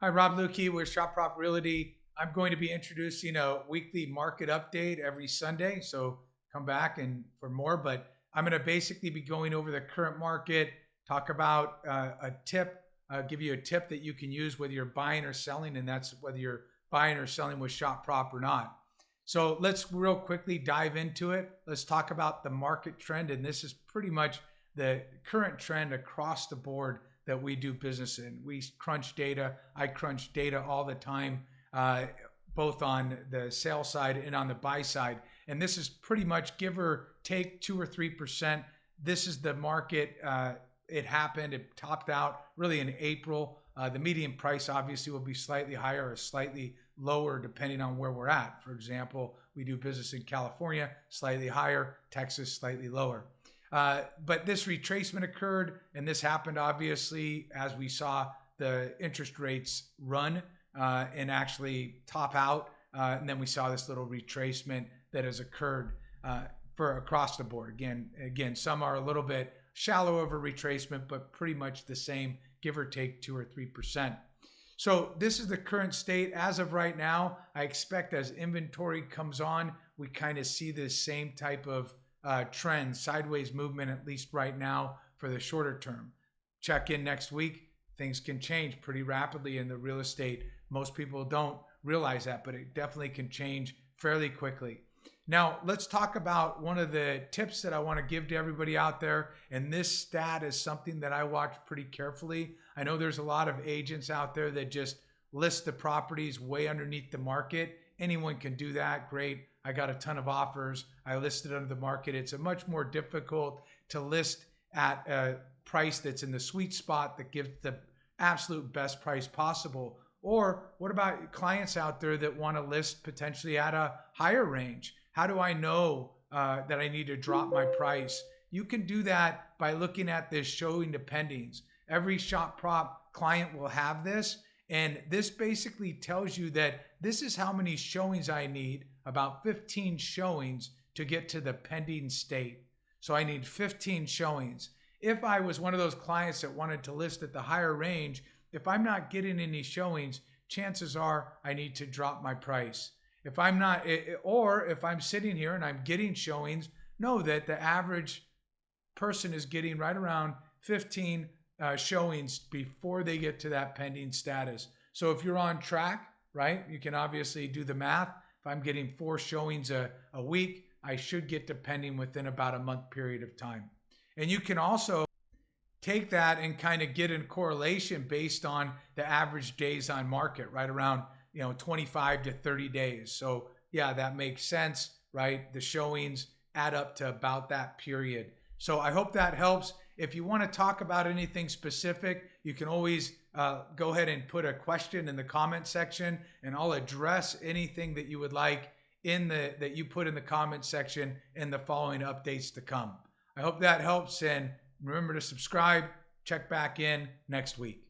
Hi, Rob Lukey with ShopProp Realty. I'm going to be introducing a weekly market update every Sunday, so come back and for more. But I'm going to basically be going over the current market, talk about a tip, give you a tip that you can use whether you're buying or selling, and that's whether you're buying or selling with ShopProp or not. So let's real quickly dive into it. Let's talk about the market trend, and this is pretty much the current trend across the board that we do business in. We crunch data. I crunch data all the time, both on the sell side and on the buy side. And this is pretty much give or take 2 or 3%. This is the market. It happened. It topped out really in April. The median price obviously will be slightly higher or slightly lower depending on where we're at. For example, we do business in California, slightly higher, Texas, slightly lower. But this retracement occurred, and this happened obviously as we saw the interest rates run and actually top out. And then we saw this little retracement that has occurred for across the board. Again, some are a little bit shallow of a retracement, but pretty much the same, give or take 2 or 3%. So this is the current state as of right now. I expect as inventory comes on, we kind of see this same type of trend, sideways movement, at least right now for the shorter term. Check in next week. Things can change pretty rapidly in the real estate. Most people don't realize that, but it definitely can change fairly quickly. Now, let's talk about one of the tips that I want to give to everybody out there. And this stat is something that I watch pretty carefully. I know there's a lot of agents out there that just list the properties way underneath the market. Anyone can do that. Great. I got a ton of offers. I listed under the market. It's a much more difficult to list at a price that's in the sweet spot that gives the absolute best price possible. Or what about clients out there that want to list potentially at a higher range? How do I know that I need to drop my price? You can do that by looking at this showing to pendings. Every ShopProp client will have this. And this basically tells you that this is how many showings I need, about 15 showings to get to the pending state. So I need 15 showings. If I was one of those clients that wanted to list at the higher range, if I'm not getting any showings, chances are I need to drop my price. If I'm not, or if I'm sitting here and I'm getting showings, know that the average person is getting right around 15 showings before they get to that pending status. So if you're on track, right, you can obviously do the math. If I'm getting 4 showings a week, I should get to pending within about a month period of time. And you can also take that and kind of get in correlation based on the average days on market, right around 25 to 30 days. So yeah, that makes sense, right? The showings add up to about that period. So I hope that helps. If you want to talk about anything specific, you can always go ahead and put a question in the comment section, and I'll address anything that you would like that you put in the comment section in the following updates to come. I hope that helps, and remember to subscribe. Check back in next week.